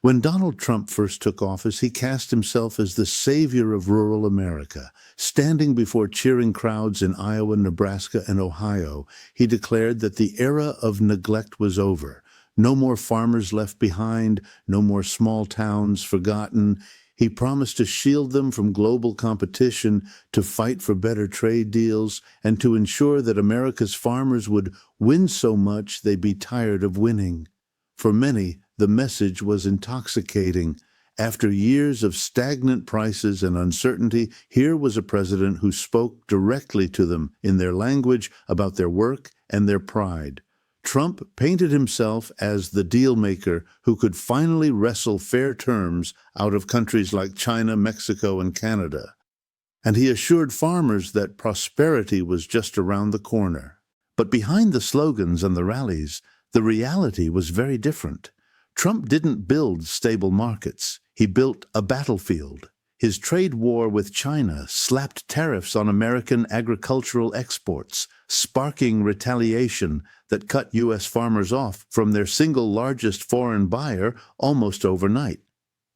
When Donald Trump first took office, he cast himself as the savior of rural America. Standing before cheering crowds in Iowa, Nebraska, and Ohio, he declared that the era of neglect was over. No more farmers left behind, no more small towns forgotten. He promised to shield them from global competition, to fight for better trade deals, and to ensure that America's farmers would win so much they'd be tired of winning. For many, the message was intoxicating. After years of stagnant prices and uncertainty, here was a president who spoke directly to them in their language about their work and their pride. Trump painted himself as the deal-maker who could finally wrestle fair terms out of countries like China, Mexico, and Canada. And he assured farmers that prosperity was just around the corner. But behind the slogans and the rallies, the reality was very different. Trump didn't build stable markets. He built a battlefield. His trade war with China slapped tariffs on American agricultural exports, sparking retaliation that cut U.S. farmers off from their single largest foreign buyer almost overnight.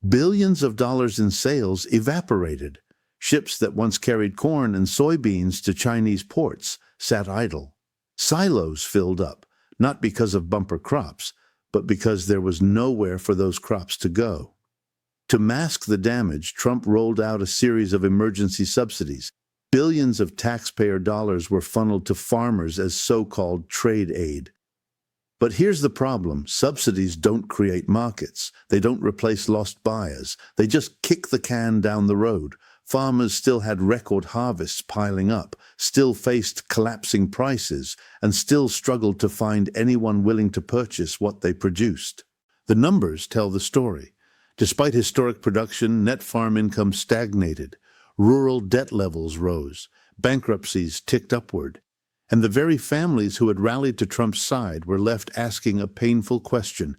Billions of dollars in sales evaporated. Ships that once carried corn and soybeans to Chinese ports sat idle. Silos filled up, not because of bumper crops, but because there was nowhere for those crops to go. To mask the damage, Trump rolled out a series of emergency subsidies. Billions of taxpayer dollars were funneled to farmers as so-called trade aid. But here's the problem. Subsidies don't create markets. They don't replace lost buyers. They just kick the can down the road. Farmers still had record harvests piling up, still faced collapsing prices, and still struggled to find anyone willing to purchase what they produced. The numbers tell the story. Despite historic production, net farm income stagnated. Rural debt levels rose. Bankruptcies ticked upward. And the very families who had rallied to Trump's side were left asking a painful question.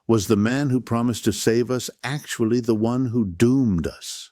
Was the man who promised to save us actually the one who doomed us?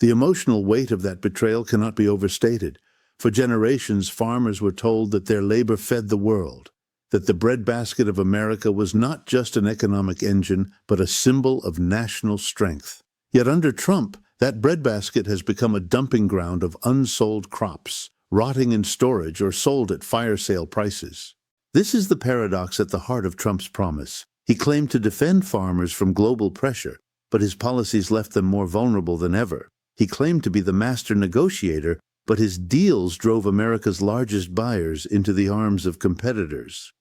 The emotional weight of that betrayal cannot be overstated. For generations, farmers were told that their labor fed the world, that the breadbasket of America was not just an economic engine, but a symbol of national strength. Yet under Trump, that breadbasket has become a dumping ground of unsold crops, rotting in storage or sold at fire sale prices. This is the paradox at the heart of Trump's promise. He claimed to defend farmers from global pressure, but his policies left them more vulnerable than ever. He claimed to be the master negotiator, but his deals drove America's largest buyers into the arms of competitors.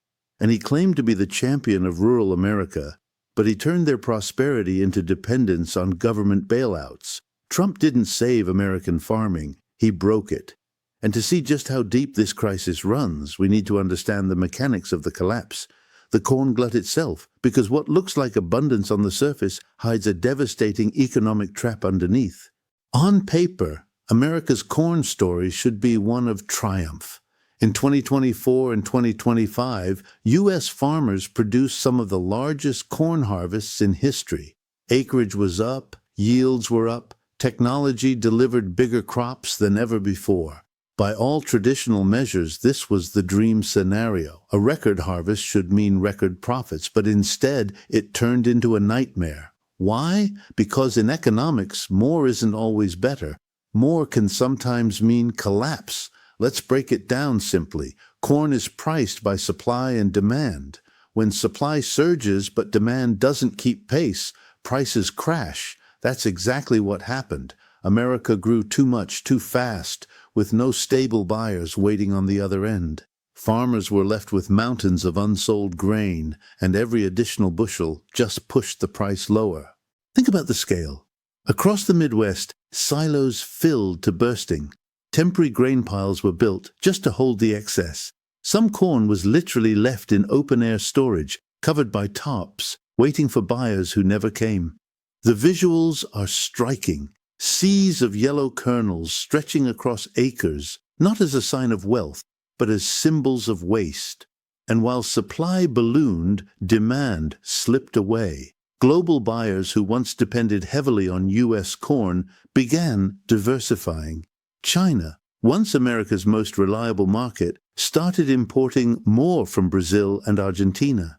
And he claimed to be the champion of rural America, but he turned their prosperity into dependence on government bailouts. Trump didn't save American farming, he broke it. And to see just how deep this crisis runs, we need to understand the mechanics of the collapse, the corn glut itself, because what looks like abundance on the surface hides a devastating economic trap underneath. On paper, America's corn story should be one of triumph. In 2024 and 2025, U.S. farmers produced some of the largest corn harvests in history. Acreage was up, yields were up, technology delivered bigger crops than ever before. By all traditional measures, this was the dream scenario. A record harvest should mean record profits, but instead it turned into a nightmare. Why? Because in economics, more isn't always better. More can sometimes mean collapse. Let's break it down simply. Corn is priced by supply and demand. When supply surges but demand doesn't keep pace, prices crash. That's exactly what happened. America grew too much, too fast, with no stable buyers waiting on the other end. Farmers were left with mountains of unsold grain, and every additional bushel just pushed the price lower. Think about the scale. Across the Midwest, silos filled to bursting. Temporary grain piles were built just to hold the excess. Some corn was literally left in open-air storage, covered by tarps, waiting for buyers who never came. The visuals are striking. Seas of yellow kernels stretching across acres, not as a sign of wealth, but as symbols of waste. And while supply ballooned, demand slipped away. Global buyers who once depended heavily on U.S. corn began diversifying. China, once America's most reliable market, started importing more from Brazil and Argentina.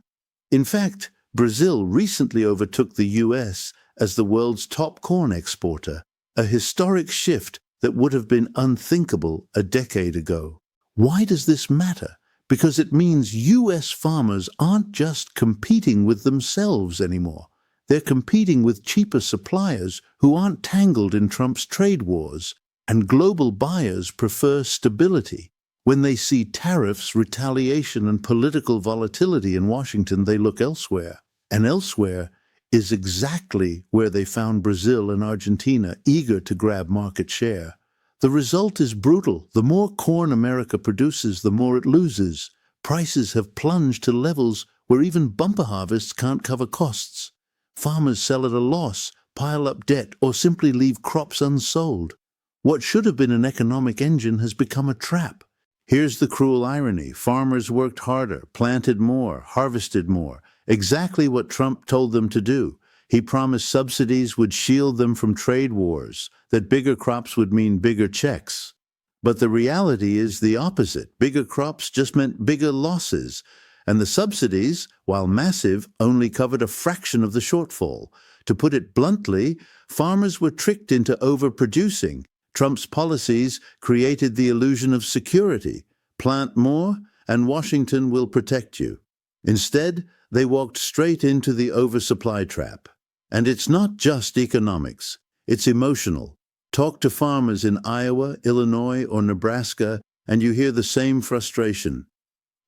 In fact, Brazil recently overtook the US as the world's top corn exporter, a historic shift that would have been unthinkable a decade ago. Why does this matter? Because it means US farmers aren't just competing with themselves anymore. They're competing with cheaper suppliers who aren't tangled in Trump's trade wars, and global buyers prefer stability. When they see tariffs, retaliation, and political volatility in Washington, they look elsewhere. And elsewhere is exactly where they found Brazil and Argentina eager to grab market share. The result is brutal. The more corn America produces, the more it loses. Prices have plunged to levels where even bumper harvests can't cover costs. Farmers sell at a loss, pile up debt, or simply leave crops unsold. What should have been an economic engine has become a trap. Here's the cruel irony. Farmers worked harder, planted more, harvested more. Exactly what Trump told them to do. He promised subsidies would shield them from trade wars, that bigger crops would mean bigger checks. But the reality is the opposite. Bigger crops just meant bigger losses. And the subsidies, while massive, only covered a fraction of the shortfall. To put it bluntly, farmers were tricked into overproducing. Trump's policies created the illusion of security. Plant more, and Washington will protect you. Instead, they walked straight into the oversupply trap. And it's not just economics, it's emotional. Talk to farmers in Iowa, Illinois, or Nebraska, and you hear the same frustration.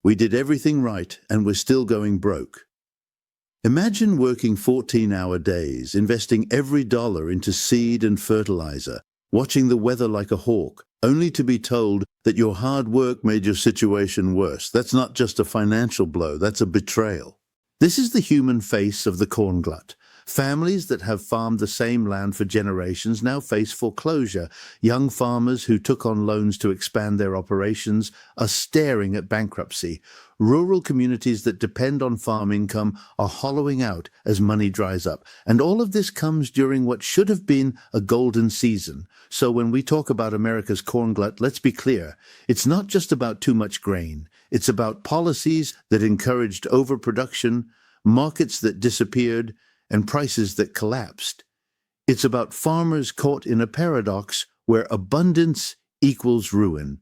We did everything right, and we're still going broke. Imagine working 14-hour days, investing every dollar into seed and fertilizer, watching the weather like a hawk, only to be told that your hard work made your situation worse. That's not just a financial blow, that's a betrayal. This is the human face of the corn glut. Families that have farmed the same land for generations now face foreclosure. Young farmers who took on loans to expand their operations are staring at bankruptcy. Rural communities that depend on farm income are hollowing out as money dries up. And all of this comes during what should have been a golden season. So when we talk about America's corn glut, let's be clear. It's not just about too much grain. It's about policies that encouraged overproduction, markets that disappeared, and prices that collapsed. It's about farmers caught in a paradox where abundance equals ruin.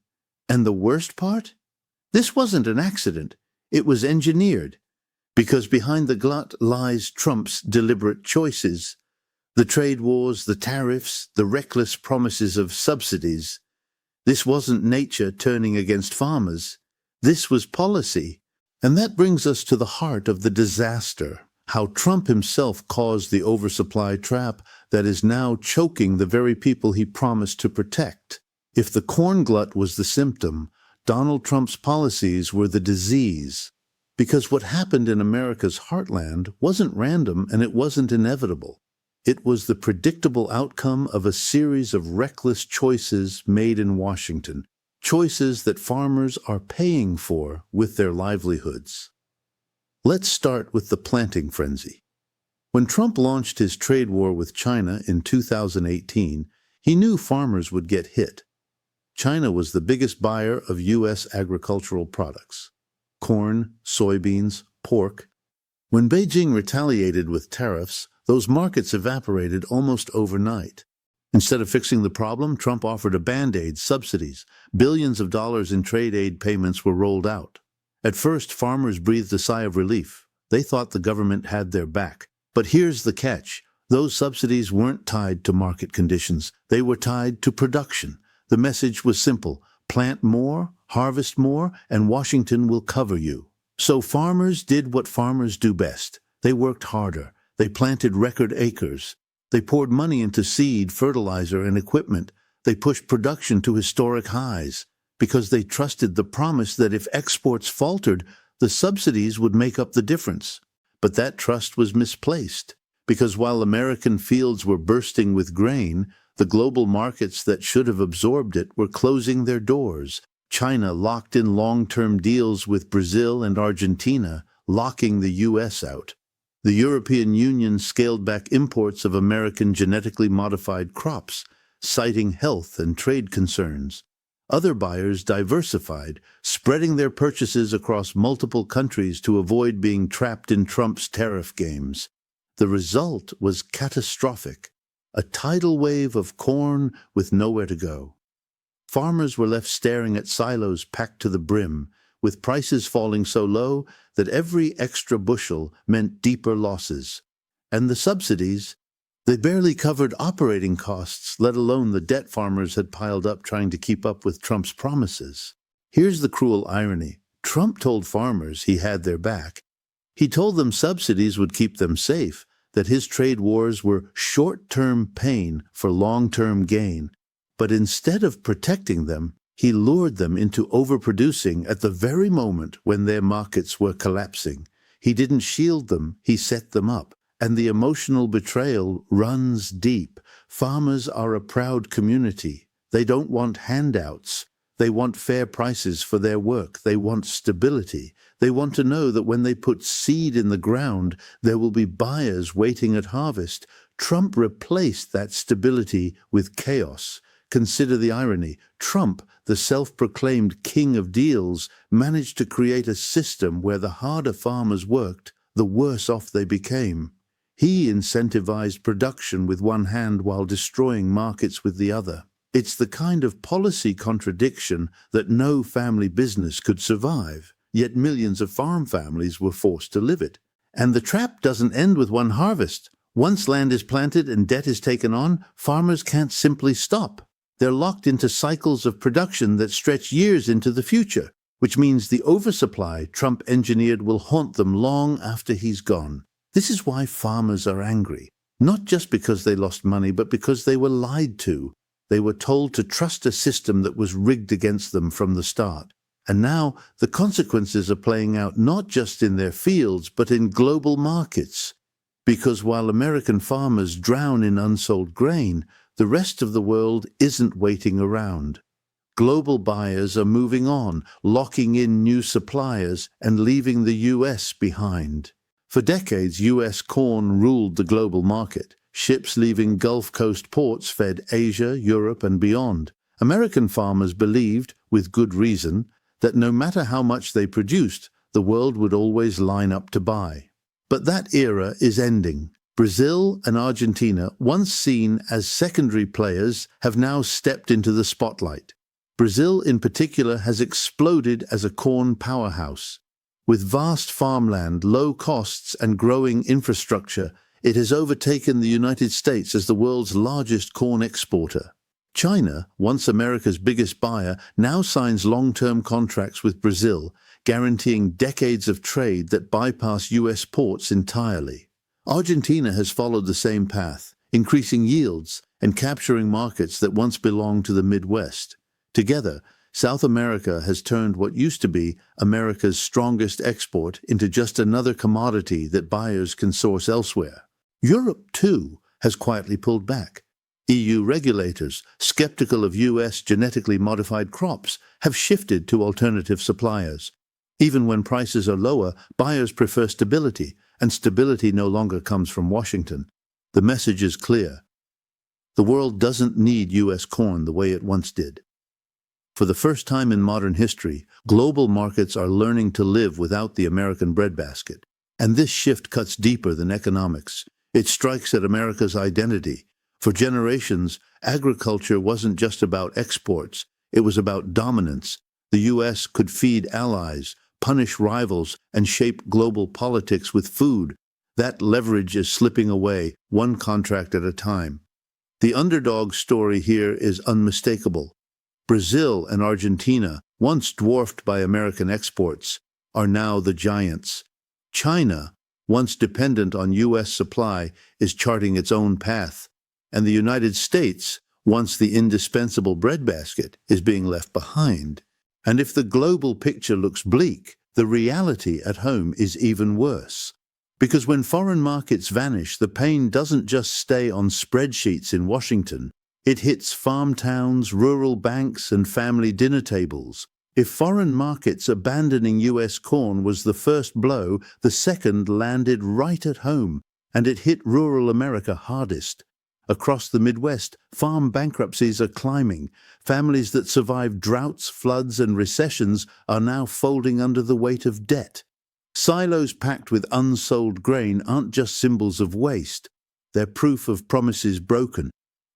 And the worst part? This wasn't an accident. It was engineered. Because behind the glut lies Trump's deliberate choices. The trade wars, the tariffs, the reckless promises of subsidies. This wasn't nature turning against farmers. This was policy. And that brings us to the heart of the disaster. How Trump himself caused the oversupply trap that is now choking the very people he promised to protect. If the corn glut was the symptom, Donald Trump's policies were the disease. Because what happened in America's heartland wasn't random and it wasn't inevitable. It was the predictable outcome of a series of reckless choices made in Washington, choices that farmers are paying for with their livelihoods. Let's start with the planting frenzy. When Trump launched his trade war with China in 2018, he knew farmers would get hit. China was the biggest buyer of U.S. agricultural products: corn, soybeans, pork. When Beijing retaliated with tariffs, those markets evaporated almost overnight. Instead of fixing the problem, Trump offered a band-aid, subsidies. Billions of dollars in trade aid payments were rolled out. At first, farmers breathed a sigh of relief. They thought the government had their back. But here's the catch. Those subsidies weren't tied to market conditions. They were tied to production. The message was simple: plant more, harvest more, and Washington will cover you. So farmers did what farmers do best. They worked harder. They planted record acres. They poured money into seed, fertilizer, and equipment. They pushed production to historic highs, because they trusted the promise that if exports faltered, the subsidies would make up the difference. But that trust was misplaced, because while American fields were bursting with grain, the global markets that should have absorbed it were closing their doors. China locked in long-term deals with Brazil and Argentina, locking the U.S. out. The European Union scaled back imports of American genetically modified crops, citing health and trade concerns. Other buyers diversified, spreading their purchases across multiple countries to avoid being trapped in Trump's tariff games. The result was catastrophic: a tidal wave of corn with nowhere to go. Farmers were left staring at silos packed to the brim, with prices falling so low that every extra bushel meant deeper losses. And the subsidies? They barely covered operating costs, let alone the debt farmers had piled up trying to keep up with Trump's promises. Here's the cruel irony. Trump told farmers he had their back. He told them subsidies would keep them safe, that his trade wars were short-term pain for long-term gain. But instead of protecting them, he lured them into overproducing at the very moment when their markets were collapsing. He didn't shield them, he set them up. And the emotional betrayal runs deep. Farmers are a proud community. They don't want handouts. They want fair prices for their work. They want stability. They want to know that when they put seed in the ground, there will be buyers waiting at harvest. Trump replaced that stability with chaos. Consider the irony. Trump, the self-proclaimed king of deals, managed to create a system where the harder farmers worked, the worse off they became. He incentivized production with one hand while destroying markets with the other. It's the kind of policy contradiction that no family business could survive, yet millions of farm families were forced to live it. And the trap doesn't end with one harvest. Once land is planted and debt is taken on, farmers can't simply stop. They're locked into cycles of production that stretch years into the future, which means the oversupply Trump engineered will haunt them long after he's gone. This is why farmers are angry, not just because they lost money, but because they were lied to. They were told to trust a system that was rigged against them from the start. And now the consequences are playing out not just in their fields, but in global markets. Because while American farmers drown in unsold grain, the rest of the world isn't waiting around. Global buyers are moving on, locking in new suppliers and leaving the U.S. behind. For decades, U.S. corn ruled the global market. Ships leaving Gulf Coast ports fed Asia, Europe, and beyond. American farmers believed, with good reason, that no matter how much they produced, the world would always line up to buy. But that era is ending. Brazil and Argentina, once seen as secondary players, have now stepped into the spotlight. Brazil, in particular, has exploded as a corn powerhouse. With vast farmland, low costs, and growing infrastructure, it has overtaken the United States as the world's largest corn exporter. China, once America's biggest buyer, now signs long-term contracts with Brazil, guaranteeing decades of trade that bypass U.S. ports entirely. Argentina has followed the same path, increasing yields and capturing markets that once belonged to the Midwest. Together, South America has turned what used to be America's strongest export into just another commodity that buyers can source elsewhere. Europe, too, has quietly pulled back. EU regulators, skeptical of U.S. genetically modified crops, have shifted to alternative suppliers. Even when prices are lower, buyers prefer stability, and stability no longer comes from Washington. The message is clear. The world doesn't need U.S. corn the way it once did. For the first time in modern history, global markets are learning to live without the American breadbasket. And this shift cuts deeper than economics. It strikes at America's identity. For generations, agriculture wasn't just about exports. It was about dominance. The U.S. could feed allies, punish rivals, and shape global politics with food. That leverage is slipping away, one contract at a time. The underdog story here is unmistakable. Brazil and Argentina, once dwarfed by American exports, are now the giants. China, once dependent on U.S. supply, is charting its own path. And the United States, once the indispensable breadbasket, is being left behind. And if the global picture looks bleak, the reality at home is even worse. Because when foreign markets vanish, the pain doesn't just stay on spreadsheets in Washington. It hits farm towns, rural banks, and family dinner tables. If foreign markets abandoning U.S. corn was the first blow, the second landed right at home, and it hit rural America hardest. Across the Midwest, farm bankruptcies are climbing. Families that survived droughts, floods, and recessions are now folding under the weight of debt. Silos packed with unsold grain aren't just symbols of waste. They're proof of promises broken.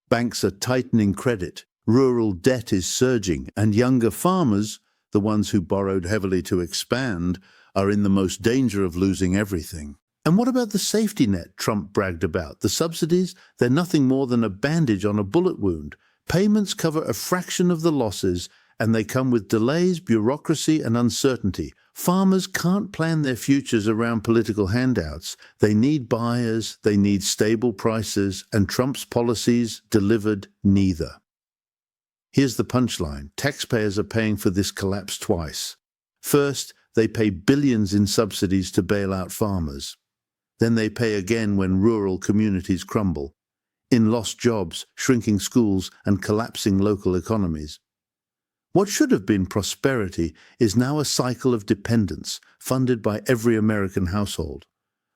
Banks are tightening credit, rural debt is surging, and younger farmers, the ones who borrowed heavily to expand, are in the most danger of losing everything. And what about the safety net Trump bragged about? The subsidies? They're nothing more than a bandage on a bullet wound. Payments cover a fraction of the losses, and they come with delays, bureaucracy, and uncertainty. Farmers can't plan their futures around political handouts. They need buyers, they need stable prices, and Trump's policies delivered neither. Here's the punchline. Taxpayers are paying for this collapse twice. First, they pay billions in subsidies to bail out farmers. Then they pay again when rural communities crumble, in lost jobs, shrinking schools, and collapsing local economies. What should have been prosperity is now a cycle of dependence, funded by every American household.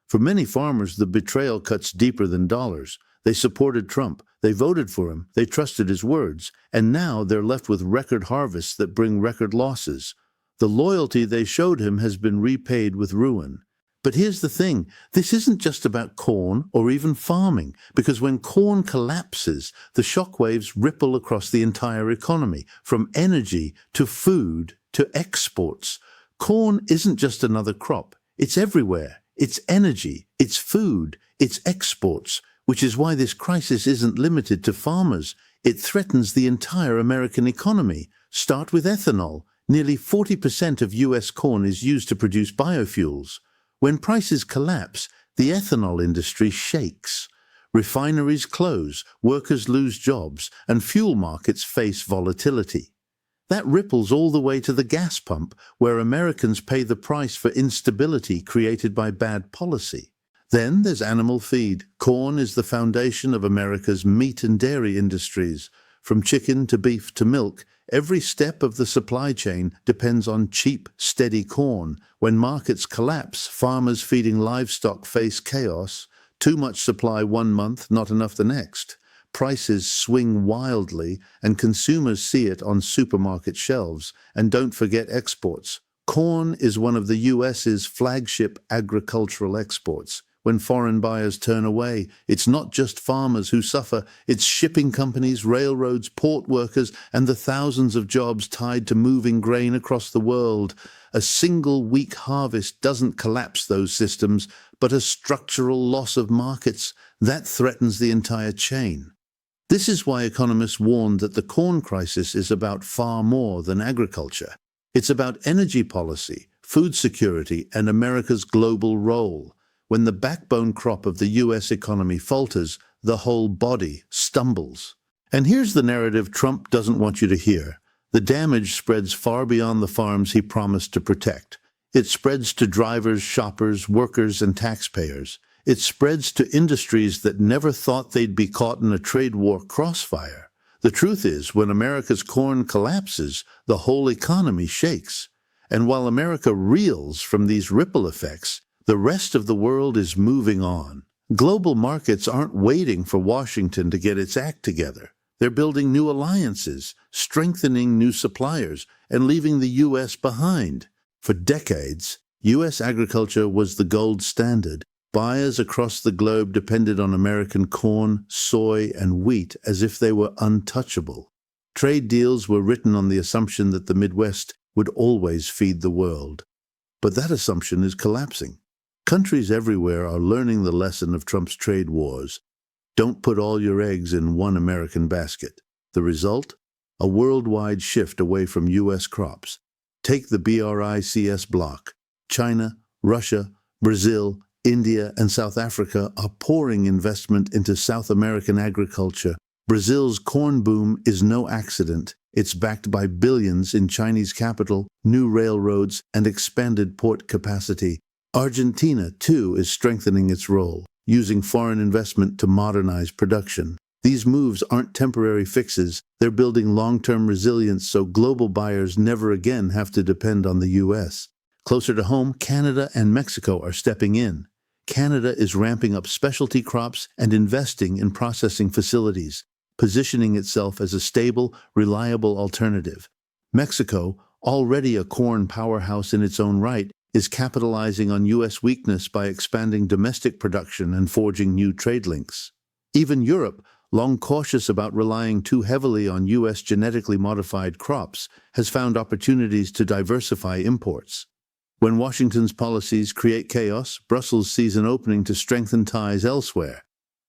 For many farmers, the betrayal cuts deeper than dollars. They supported Trump, they voted for him, they trusted his words, and now they're left with record harvests that bring record losses. The loyalty they showed him has been repaid with ruin. But here's the thing, this isn't just about corn or even farming, because when corn collapses, the shockwaves ripple across the entire economy, from energy to food to exports. Corn isn't just another crop, it's everywhere. It's energy, it's food, it's exports, which is why this crisis isn't limited to farmers. It threatens the entire American economy. Start with ethanol. Nearly 40% of U.S. corn is used to produce biofuels. When prices collapse, the ethanol industry shakes. Refineries close, workers lose jobs, and fuel markets face volatility. That ripples all the way to the gas pump, where Americans pay the price for instability created by bad policy. Then there's animal feed. Corn is the foundation of America's meat and dairy industries. From chicken to beef to milk, every step of the supply chain depends on cheap, steady corn. When markets collapse, farmers feeding livestock face chaos. Too much supply one month, not enough the next. Prices swing wildly, and consumers see it on supermarket shelves. And don't forget exports. Corn is one of the U.S.'s flagship agricultural exports. When foreign buyers turn away, it's not just farmers who suffer, it's shipping companies, railroads, port workers, and the thousands of jobs tied to moving grain across the world. A single weak harvest doesn't collapse those systems, but a structural loss of markets that threatens the entire chain. This is why economists warn that the corn crisis is about far more than agriculture. It's about energy policy, food security, and America's global role. When the backbone crop of the U.S. economy falters, the whole body stumbles. And here's the narrative Trump doesn't want you to hear. The damage spreads far beyond the farms he promised to protect. It spreads to drivers, shoppers, workers, and taxpayers. It spreads to industries that never thought they'd be caught in a trade war crossfire. The truth is, when America's corn collapses, the whole economy shakes. And while America reels from these ripple effects, the rest of the world is moving on. Global markets aren't waiting for Washington to get its act together. They're building new alliances, strengthening new suppliers, and leaving the U.S. behind. For decades, U.S. agriculture was the gold standard. Buyers across the globe depended on American corn, soy, and wheat as if they were untouchable. Trade deals were written on the assumption that the Midwest would always feed the world. But that assumption is collapsing. Countries everywhere are learning the lesson of Trump's trade wars. Don't put all your eggs in one American basket. The result? A worldwide shift away from U.S. crops. Take the BRICS bloc. China, Russia, Brazil, India, and South Africa are pouring investment into South American agriculture. Brazil's corn boom is no accident. It's backed by billions in Chinese capital, new railroads, and expanded port capacity. Argentina, too, is strengthening its role, using foreign investment to modernize production. These moves aren't temporary fixes. They're building long-term resilience so global buyers never again have to depend on the U.S. Closer to home, Canada and Mexico are stepping in. Canada is ramping up specialty crops and investing in processing facilities, positioning itself as a stable, reliable alternative. Mexico, already a corn powerhouse in its own right, is capitalizing on U.S. weakness by expanding domestic production and forging new trade links. Even Europe, long cautious about relying too heavily on U.S. genetically modified crops, has found opportunities to diversify imports. When Washington's policies create chaos, Brussels sees an opening to strengthen ties elsewhere.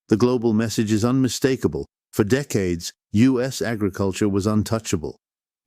The global message is unmistakable. For decades, U.S. agriculture was untouchable.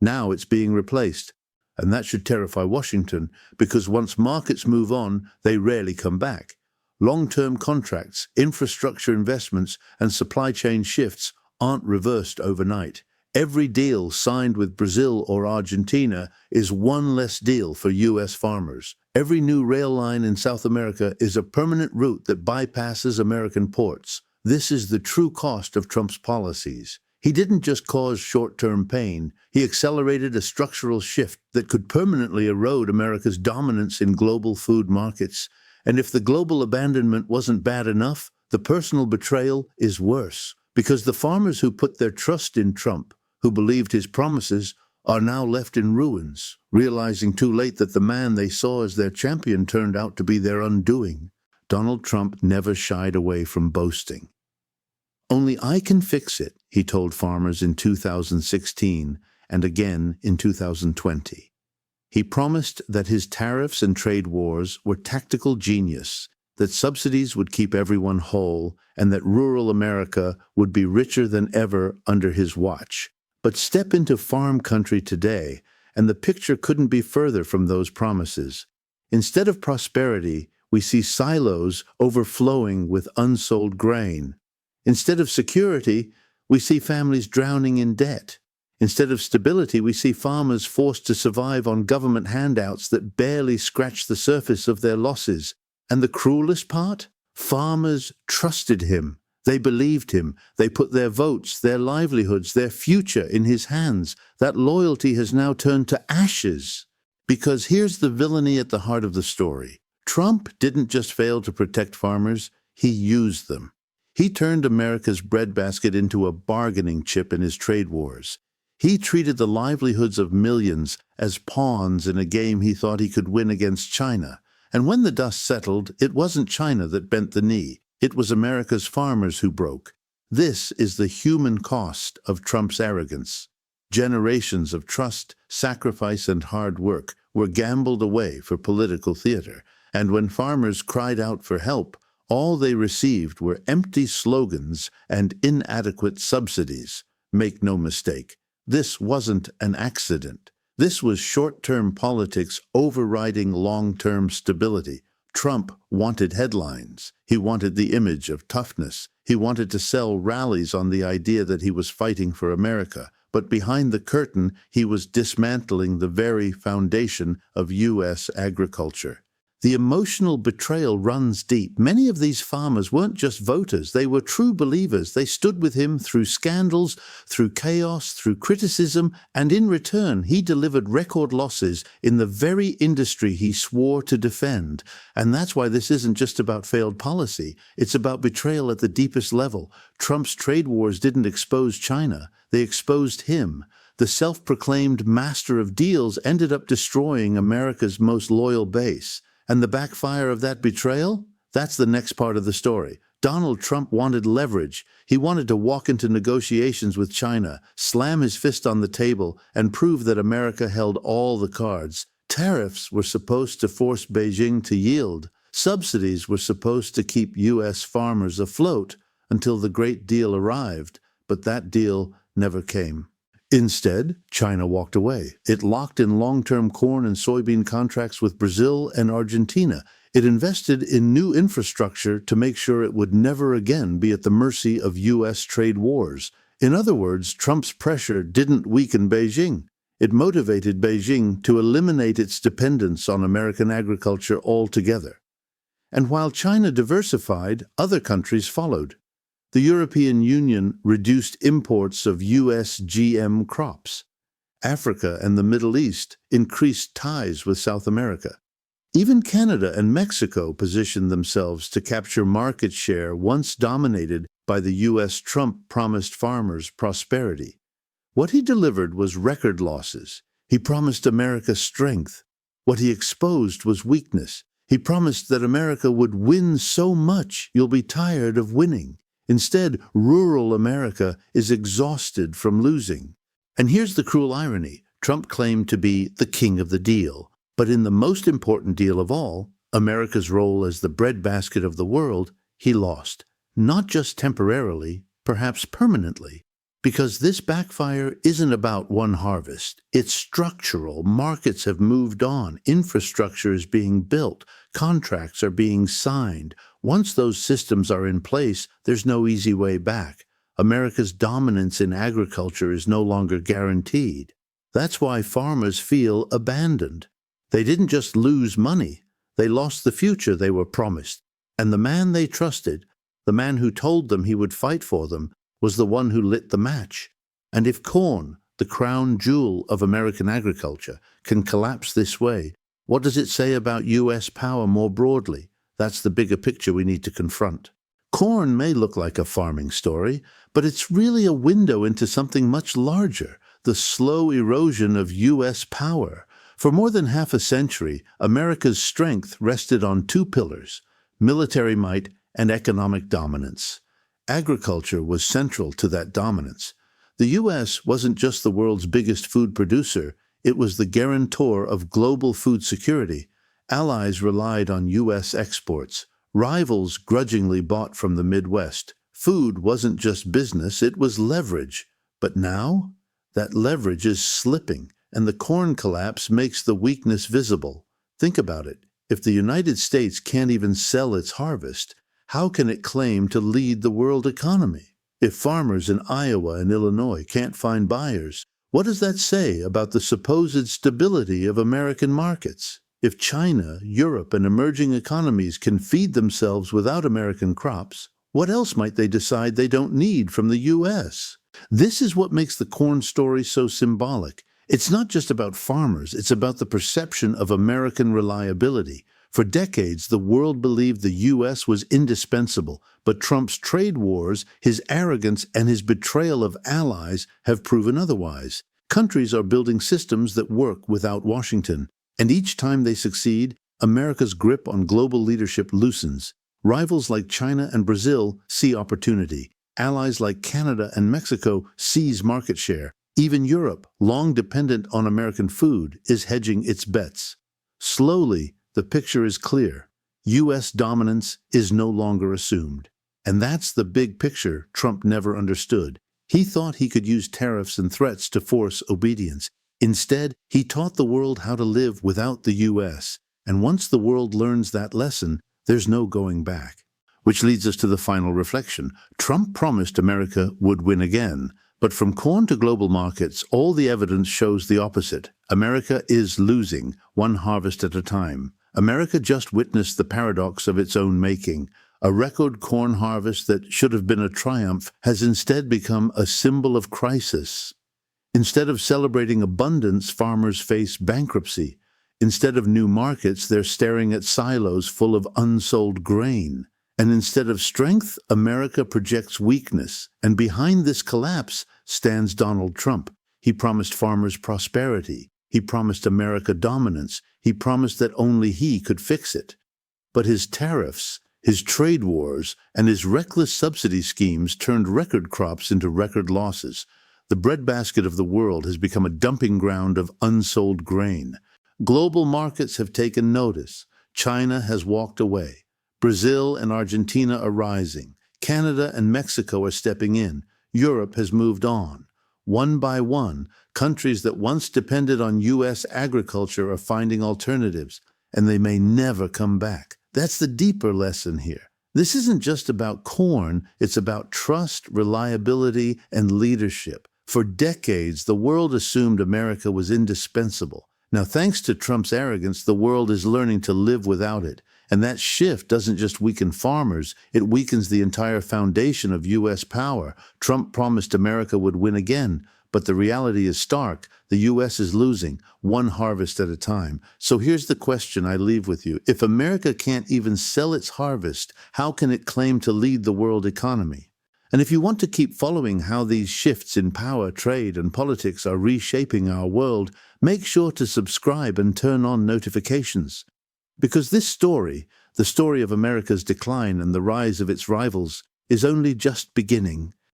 Now it's being replaced. And that should terrify Washington, because once markets move on, they rarely come back. Long-term contracts, infrastructure investments, and supply chain shifts aren't reversed overnight. Every deal signed with Brazil or Argentina is one less deal for U.S. farmers. Every new rail line in South America is a permanent route that bypasses American ports. This is the true cost of Trump's policies. He didn't just cause short-term pain, he accelerated a structural shift that could permanently erode America's dominance in global food markets. And if the global abandonment wasn't bad enough, the personal betrayal is worse, because the farmers who put their trust in Trump, who believed his promises, are now left in ruins, realizing too late that the man they saw as their champion turned out to be their undoing. Donald Trump never shied away from boasting. "Only I can fix it," he told farmers in 2016 and again in 2020. He promised that his tariffs and trade wars were tactical genius, that subsidies would keep everyone whole, and that rural America would be richer than ever under his watch. But step into farm country today, and the picture couldn't be further from those promises. Instead of prosperity, we see silos overflowing with unsold grain. Instead of security, we see families drowning in debt. Instead of stability, we see farmers forced to survive on government handouts that barely scratch the surface of their losses. And the cruelest part? Farmers trusted him. They believed him. They put their votes, their livelihoods, their future in his hands. That loyalty has now turned to ashes. Because here's the villainy at the heart of the story. Trump didn't just fail to protect farmers, he used them. He turned America's breadbasket into a bargaining chip in his trade wars. He treated the livelihoods of millions as pawns in a game he thought he could win against China. And when the dust settled, it wasn't China that bent the knee. It was America's farmers who broke. This is the human cost of Trump's arrogance. Generations of trust, sacrifice, and hard work were gambled away for political theater. And when farmers cried out for help, all they received were empty slogans and inadequate subsidies. Make no mistake, this wasn't an accident. This was short-term politics overriding long-term stability. Trump wanted headlines. He wanted the image of toughness. He wanted to sell rallies on the idea that he was fighting for America. But behind the curtain, he was dismantling the very foundation of U.S. agriculture. The emotional betrayal runs deep. Many of these farmers weren't just voters, they were true believers. They stood with him through scandals, through chaos, through criticism, and in return, he delivered record losses in the very industry he swore to defend. And that's why this isn't just about failed policy. It's about betrayal at the deepest level. Trump's trade wars didn't expose China, they exposed him. The self-proclaimed master of deals ended up destroying America's most loyal base. And the backfire of that betrayal? That's the next part of the story. Donald Trump wanted leverage. He wanted to walk into negotiations with China, slam his fist on the table, and prove that America held all the cards. Tariffs were supposed to force Beijing to yield. Subsidies were supposed to keep U.S. farmers afloat until the great deal arrived, but that deal never came. Instead, China walked away. It locked in long-term corn and soybean contracts with Brazil and Argentina. It invested in new infrastructure to make sure it would never again be at the mercy of U.S. trade wars. In other words, Trump's pressure didn't weaken Beijing. It motivated Beijing to eliminate its dependence on American agriculture altogether. And while China diversified, other countries followed. The European Union reduced imports of U.S. GM crops. Africa and the Middle East increased ties with South America. Even Canada and Mexico positioned themselves to capture market share once dominated by the U.S. Trump promised farmers prosperity. What he delivered was record losses. He promised America strength. What he exposed was weakness. He promised that America would win so much you'll be tired of winning. Instead, rural America is exhausted from losing. And here's the cruel irony. Trump claimed to be the king of the deal. But in the most important deal of all, America's role as the breadbasket of the world, he lost. Not just temporarily, perhaps permanently. Because this backfire isn't about one harvest. It's structural. Markets have moved on. Infrastructure is being built. Contracts are being signed. Once those systems are in place, there's no easy way back. America's dominance in agriculture is no longer guaranteed. That's why farmers feel abandoned. They didn't just lose money. They lost the future they were promised. And the man they trusted, the man who told them he would fight for them, was the one who lit the match. And if corn, the crown jewel of American agriculture, can collapse this way, what does it say about U.S. power more broadly? That's the bigger picture we need to confront. Corn may look like a farming story, but it's really a window into something much larger, the slow erosion of U.S. power. For more than half a century, America's strength rested on two pillars: military might and economic dominance. Agriculture was central to that dominance. The U.S. wasn't just the world's biggest food producer, it was the guarantor of global food security. Allies relied on U.S. exports. Rivals grudgingly bought from the Midwest. Food wasn't just business, it was leverage. But now, that leverage is slipping, and the corn collapse makes the weakness visible. Think about it. If the United States can't even sell its harvest, how can it claim to lead the world economy? If farmers in Iowa and Illinois can't find buyers, what does that say about the supposed stability of American markets? If China, Europe, and emerging economies can feed themselves without American crops, what else might they decide they don't need from the U.S.? This is what makes the corn story so symbolic. It's not just about farmers, it's about the perception of American reliability. For decades, the world believed the U.S. was indispensable, but Trump's trade wars, his arrogance, and his betrayal of allies have proven otherwise. Countries are building systems that work without Washington, and each time they succeed, America's grip on global leadership loosens. Rivals like China and Brazil see opportunity. Allies like Canada and Mexico seize market share. Even Europe, long dependent on American food, is hedging its bets. Slowly, the picture is clear. U.S. dominance is no longer assumed. And that's the big picture Trump never understood. He thought he could use tariffs and threats to force obedience. Instead, he taught the world how to live without the U.S. And once the world learns that lesson, there's no going back. Which leads us to the final reflection. Trump promised America would win again. But from corn to global markets, all the evidence shows the opposite. America is losing, one harvest at a time. America just witnessed the paradox of its own making. A record corn harvest that should have been a triumph has instead become a symbol of crisis. Instead of celebrating abundance, farmers face bankruptcy. Instead of new markets, they're staring at silos full of unsold grain. And instead of strength, America projects weakness. And behind this collapse stands Donald Trump. He promised farmers prosperity. He promised America dominance. He promised that only he could fix it. But his tariffs, his trade wars, and his reckless subsidy schemes turned record crops into record losses. The breadbasket of the world has become a dumping ground of unsold grain. Global markets have taken notice. China has walked away. Brazil and Argentina are rising. Canada and Mexico are stepping in. Europe has moved on. One by one, countries that once depended on U.S. agriculture are finding alternatives, and they may never come back. That's the deeper lesson here. This isn't just about corn, it's about trust, reliability, and leadership. For decades, the world assumed America was indispensable. Now, thanks to Trump's arrogance, the world is learning to live without it. And that shift doesn't just weaken farmers, it weakens the entire foundation of U.S. power. Trump promised America would win again, But the reality is stark. The U.S. is losing, one harvest at a time. So here's the question I leave with you. If America can't even sell its harvest, how can it claim to lead the world economy? And if you want to keep following how these shifts in power, trade, and politics are reshaping our world, make sure to subscribe and turn on notifications. Because this story, the story of America's decline and the rise of its rivals, is only just beginning.